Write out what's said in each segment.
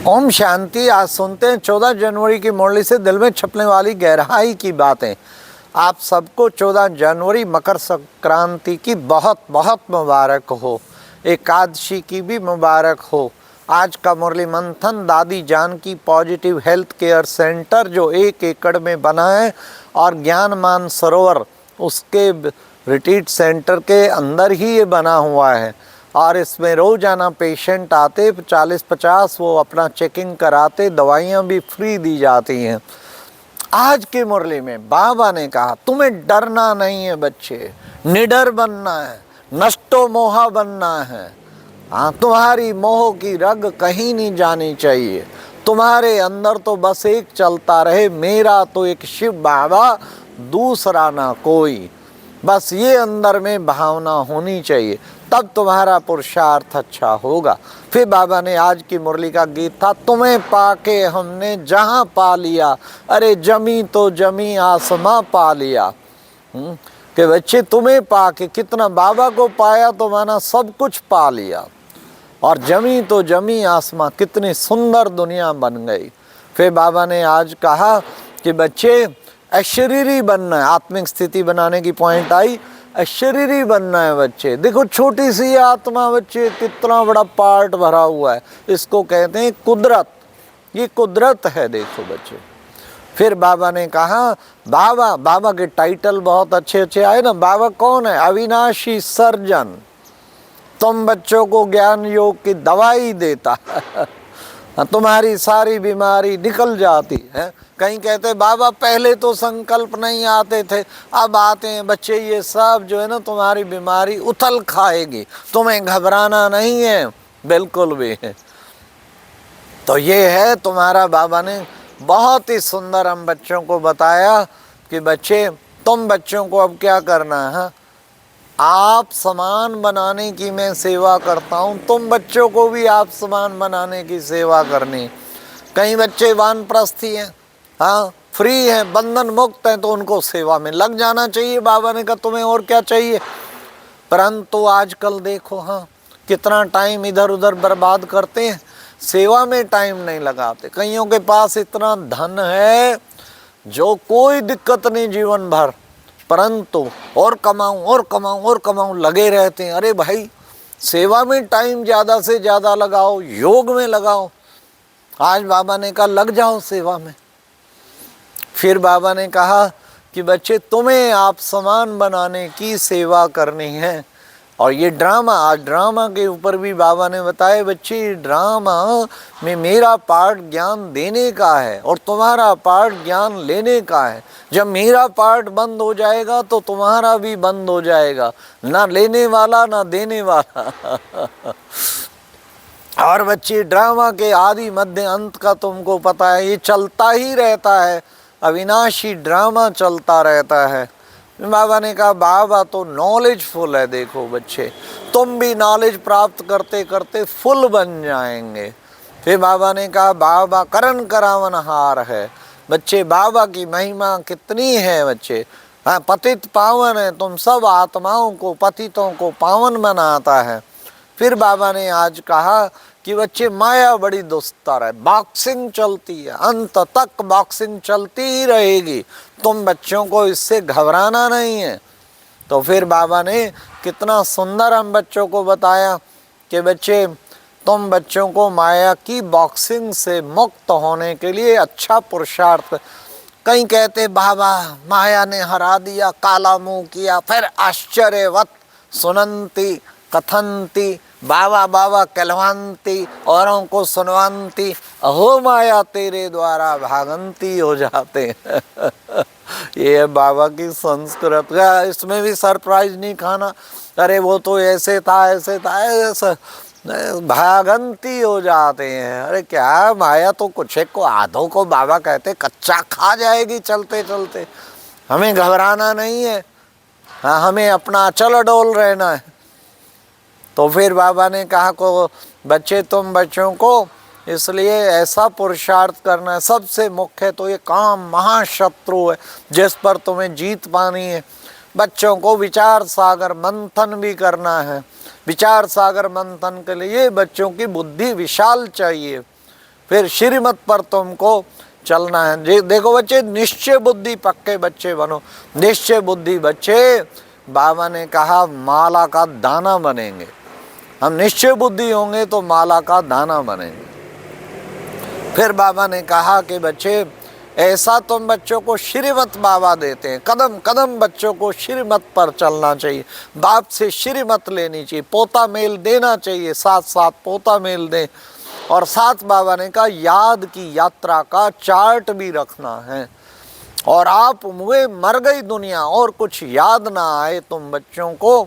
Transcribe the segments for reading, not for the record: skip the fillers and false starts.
ओम शांति। आज सुनते हैं 14 जनवरी की मुरली से दिल में छपने वाली गहराई की बातें। आप सबको 14 जनवरी मकर संक्रांति की बहुत बहुत मुबारक हो। एकादशी की भी मुबारक हो। आज का मुरली मंथन दादी जान की पॉजिटिव हेल्थ केयर सेंटर जो 1 एकड़ में बना है और ज्ञान मान सरोवर उसके रिट्रीट सेंटर के अंदर ही ये बना हुआ है और इसमें रोजाना पेशेंट आते 40-50, वो अपना चेकिंग कराते, दवाइयाँ भी फ्री दी जाती हैं। आज की मुरली में बाबा ने कहा तुम्हें डरना नहीं है बच्चे, निडर बनना है, नष्टो मोहा बनना है। हाँ, तुम्हारी मोह की रग कहीं नहीं जानी चाहिए। तुम्हारे अंदर तो बस एक चलता रहे, मेरा तो एक शिव बाबा, दूसरा ना कोई। बस ये अंदर में भावना होनी चाहिए, तब तुम्हारा पुरुषार्थ अच्छा होगा। फिर बाबा ने आज की मुरली का गीत था, तुम्हें पाके हमने जहां पा लिया, अरे जमी तो जमी आसमां पा लिया। कि बच्चे तुम्हें पाके, कितना बाबा को पाया तो माना सब कुछ पा लिया। और जमी तो जमी आसमां, कितनी सुंदर दुनिया बन गई। फिर बाबा ने आज कहा कि बच्चे अशरीरी बनना है, आत्मिक स्थिति बनाने की पॉइंट आई, अशरीरी बनना है बच्चे। देखो छोटी सी आत्मा बच्चे, कितना बड़ा पार्ट भरा हुआ है, इसको कहते हैं कुदरत। ये कुदरत है, देखो बच्चे। फिर बाबा ने कहा, बाबा के टाइटल बहुत अच्छे अच्छे आए ना। बाबा कौन है? अविनाशी सर्जन। तुम बच्चों को ज्ञान योग की दवाई देता है, तुम्हारी सारी बीमारी निकल जाती है। कहीं कहते बाबा पहले तो संकल्प नहीं आते थे, अब आते हैं बच्चे। ये सब जो है ना तुम्हारी बीमारी उथल खाएगी, तुम्हें घबराना नहीं है बिल्कुल भी है। तो ये है तुम्हारा, बाबा ने बहुत ही सुंदर हम बच्चों को बताया कि बच्चे तुम बच्चों को अब क्या करना है, आप समान बनाने की मैं सेवा करता हूँ, तुम बच्चों को भी आप समान बनाने की सेवा करनी। कई बच्चे वानप्रस्थी हैं, हाँ फ्री हैं, बंधन मुक्त हैं, तो उनको सेवा में लग जाना चाहिए। बाबा ने कहा तुम्हें और क्या चाहिए। परंतु आजकल देखो, हाँ कितना टाइम इधर उधर बर्बाद करते हैं, सेवा में टाइम नहीं लगाते। कईयों के पास इतना धन है जो कोई दिक्कत नहीं जीवन भर, परंतु और कमाऊं लगे रहते हैं। अरे भाई, सेवा में टाइम ज़्यादा से ज़्यादा लगाओ, योग में लगाओ। आज बाबा ने कहा लग जाओ सेवा में। फिर बाबा ने कहा कि बच्चे तुम्हें आप समान बनाने की सेवा करनी है। और ये ड्रामा, आज ड्रामा के ऊपर भी बाबा ने बताया, बच्चे ड्रामा में मेरा पार्ट ज्ञान देने का है और तुम्हारा पार्ट ज्ञान लेने का है। जब मेरा पार्ट बंद हो जाएगा तो तुम्हारा भी बंद हो जाएगा, ना लेने वाला ना देने वाला। और बच्चे ड्रामा के आदि मध्य अंत का तुमको पता है, ये चलता ही रहता है, अविनाशी ड्रामा चलता रहता है। बाबा ने कहा बाबा तो नॉलेजफुल है। देखो बच्चे, तुम भी नॉलेज प्राप्त करते करते फुल बन जाएंगे। फिर बाबा ने कहा बाबा करण करावन हार है। बच्चे बाबा की महिमा कितनी है बच्चे, हाँ पतित पावन है, तुम सब आत्माओं को, पतितों को पावन बनाता है। फिर बाबा ने आज कहा कि बच्चे माया बड़ी दुस्तर है, बॉक्सिंग चलती है, अंत तक बॉक्सिंग चलती ही रहेगी, तुम बच्चों को इससे घबराना नहीं है। तो फिर बाबा ने कितना सुंदर हम बच्चों को बताया कि बच्चे तुम बच्चों को माया की बॉक्सिंग से मुक्त होने के लिए अच्छा पुरुषार्थ। कहीं कहते बाबा माया ने हरा दिया, काला मुंह किया, फिर आश्चर्यवत सुनंती कथंती, बाबा बाबा कहलवांती, औरों को सुनवांती, अहो माया तेरे द्वारा भागंती हो जाते हैं। ये है बाबा की संस्कृत। इसमें भी सरप्राइज नहीं खाना, अरे वो तो ऐसे था ऐसे था, ऐसे भागंती हो जाते हैं। अरे क्या माया तो कुछ एक को, आधों को बाबा कहते कच्चा खा जाएगी चलते चलते। हमें घबराना नहीं है, हाँ हमें अपना अचल अडोल रहना है। तो फिर बाबा ने कहा को बच्चे तुम बच्चों को इसलिए ऐसा पुरुषार्थ करना है। सबसे मुख्य तो ये काम महाशत्रु है जिस पर तुम्हें जीत पानी है। बच्चों को विचार सागर मंथन भी करना है। विचार सागर मंथन के लिए बच्चों की बुद्धि विशाल चाहिए। फिर श्रीमत पर तुमको चलना है। जी देखो बच्चे, निश्चय बुद्धि पक्के बच्चे बनो। निश्चय बुद्धि बच्चे, बाबा ने कहा माला का दाना बनेंगे। हम निश्चय बुद्धि होंगे तो माला का दाना बनेंगे। फिर बाबा ने कहा कि बच्चे ऐसा तुम बच्चों को श्रीमत बाबा देते हैं, कदम कदम बच्चों को श्रीमत पर चलना चाहिए, बाप से श्रीमत लेनी चाहिए, पोता मेल देना चाहिए, साथ साथ पोता मेल दें। और साथ बाबा ने कहा याद की यात्रा का चार्ट भी रखना है। और आप मुझे मर गई दुनिया और कुछ याद ना आए तुम बच्चों को,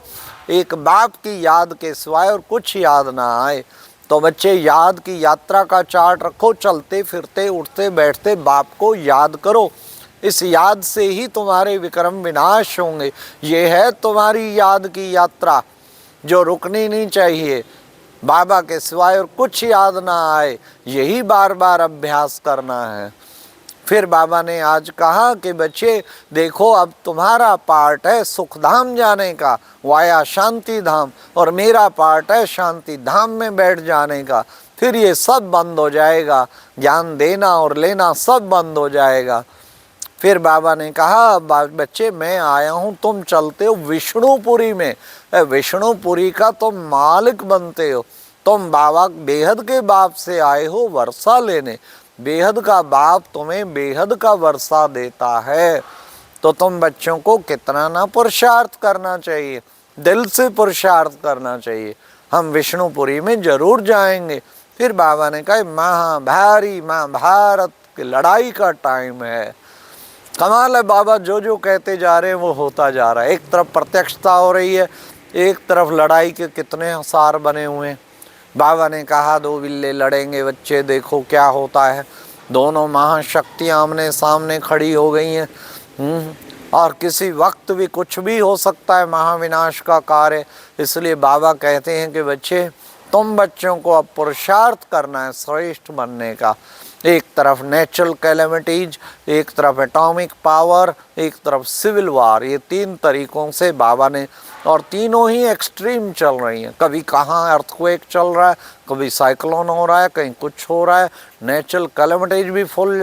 एक बाप की याद के सिवाय और कुछ याद ना आए, तो बच्चे याद की यात्रा का चार्ट रखो। चलते फिरते उठते बैठते बाप को याद करो। इस याद से ही तुम्हारे विक्रम विनाश होंगे। ये है तुम्हारी याद की यात्रा जो रुकनी नहीं चाहिए। बाबा के सिवाय और कुछ याद ना आए, यही बार बार अभ्यास करना है। फिर बाबा ने आज कहा कि बच्चे देखो, अब तुम्हारा पार्ट है सुखधाम जाने का वाया शांति धाम, और मेरा पार्ट है शांति धाम में बैठ जाने का। फिर ये सब बंद हो जाएगा, ज्ञान देना और लेना सब बंद हो जाएगा। फिर बाबा ने कहा बच्चे मैं आया हूँ, तुम चलते हो विष्णुपुरी में, विष्णुपुरी का तुम मालिक बनते हो। तुम बाबा बेहद के बाप से आए हो वर्षा लेने, बेहद का बाप तुम्हें बेहद का वर्षा देता है। तो तुम बच्चों को कितना ना पुरुषार्थ करना चाहिए, दिल से पुरुषार्थ करना चाहिए। हम विष्णुपुरी में जरूर जाएंगे। फिर बाबा ने कहा महाभारत की लड़ाई का टाइम है। कमाल है, बाबा जो जो कहते जा रहे हैं वो होता जा रहा है। एक तरफ प्रत्यक्षता हो रही है, एक तरफ लड़ाई के कितने सार बने हुए हैं। बाबा ने कहा दो बिल्ले लड़ेंगे बच्चे, देखो क्या होता है। दोनों महाशक्तियाँ आमने सामने खड़ी हो गई हैं। और किसी वक्त भी कुछ भी हो सकता है, महाविनाश का कार्य। इसलिए बाबा कहते हैं कि बच्चे तुम बच्चों को अब पुरुषार्थ करना है श्रेष्ठ बनने का। एक तरफ नेचुरल कैलेमिटीज, एक तरफ एटॉमिक पावर, एक तरफ सिविल वार, ये तीन तरीकों से बाबा ने, और तीनों ही एक्सट्रीम चल रही हैं। कभी कहाँ अर्थक्वेक चल रहा है, कभी साइक्लोन हो रहा है, कहीं कुछ हो रहा है। नेचुरल कैलेमिटीज भी फुल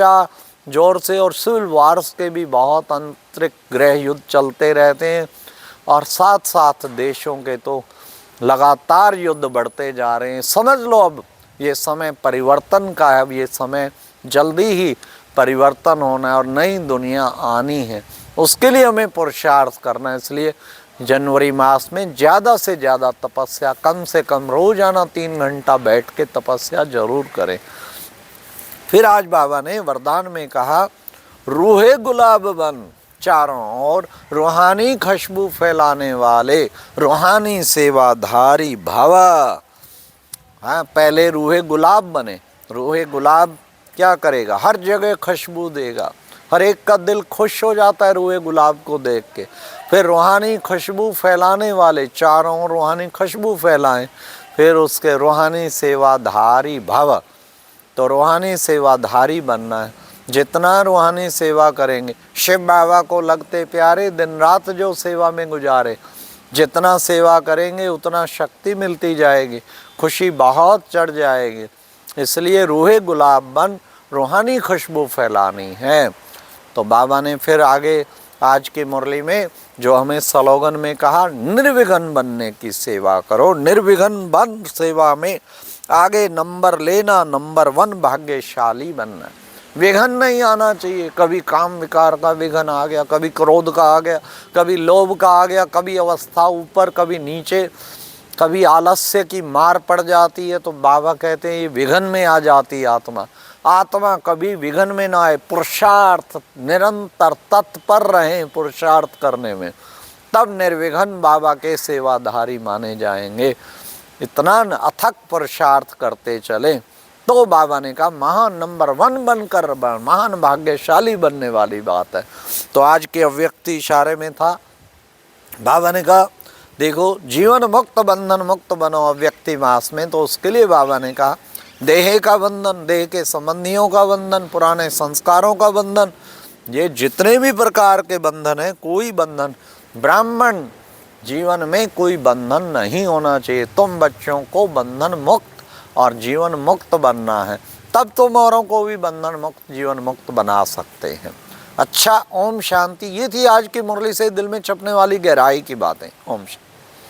जोर से, और सिविल वार्स के भी बहुत आंतरिक गृह युद्ध चलते रहते हैं। और साथ साथ देशों के तो लगातार युद्ध बढ़ते जा रहे हैं। समझ लो अब ये समय परिवर्तन का है। अब ये समय जल्दी ही परिवर्तन होना है और नई दुनिया आनी है। उसके लिए हमें पुरुषार्थ करना है। इसलिए जनवरी मास में ज़्यादा से ज़्यादा तपस्या, कम से कम रोजाना 3 घंटा बैठ के तपस्या जरूर करें। फिर आज बाबा ने वरदान में कहा रूहे गुलाब बन चारों ओर, रूहानी खुशबू फैलाने वाले, रूहानी सेवाधारी भव। हाँ, पहले रूहे गुलाब बने। रूहे गुलाब क्या करेगा? हर जगह खुशबू देगा, हर एक का दिल खुश हो जाता है रूहे गुलाब को देख के। फिर रूहानी खुशबू फैलाने वाले, चारों ओर रूहानी खुशबू फैलाएं। फिर उसके रूहानी सेवाधारी भव, तो रूहानी सेवाधारी बनना है। जितना रूहानी सेवा करेंगे, शिव बाबा को लगते प्यारे, दिन रात जो सेवा में गुजारे, जितना सेवा करेंगे उतना शक्ति मिलती जाएगी, खुशी बहुत चढ़ जाएगी। इसलिए रूहे गुलाब बन, रूहानी खुशबू फैलानी है। तो बाबा ने फिर आगे आज की मुरली में जो हमें स्लोगन में कहा, निर्विघ्न बनने की सेवा करो। निर्विघ्न बन सेवा में आगे नंबर लेना, नंबर 1 भाग्यशाली बनना। विघन नहीं आना चाहिए। कभी काम विकार का विघन आ गया, कभी क्रोध का आ गया, कभी लोभ का आ गया, कभी अवस्था ऊपर कभी नीचे, कभी आलस्य की मार पड़ जाती है। तो बाबा कहते हैं ये विघन में आ जाती है आत्मा। आत्मा कभी विघन में ना आए, पुरुषार्थ निरंतर तत्पर रहें पुरुषार्थ करने में, तब निर्विघन बाबा के सेवाधारी माने जाएंगे। इतना अथक पुरुषार्थ करते चले तो बाबा ने कहा महान नंबर 1 बनकर महान भाग्यशाली बनने वाली बात है। तो आज के अव्यक्ति इशारे में था, बाबा ने कहा देखो जीवन मुक्त बंधन मुक्त बनो अव्यक्ति मास में। तो उसके लिए बाबा ने कहा देह का बंधन, देह के संबंधियों का बंधन, पुराने संस्कारों का बंधन, ये जितने भी प्रकार के बंधन है, कोई बंधन ब्राह्मण जीवन में कोई बंधन नहीं होना चाहिए। तुम बच्चों को बंधन मुक्त और जीवन मुक्त बनना है। तब तुम औरों को भी बंधन मुक्त जीवन मुक्त बना सकते हैं। अच्छा, ओम शांति। ये थी आज की मुरली से दिल में छपने वाली गहराई की बातें। ओम शांति।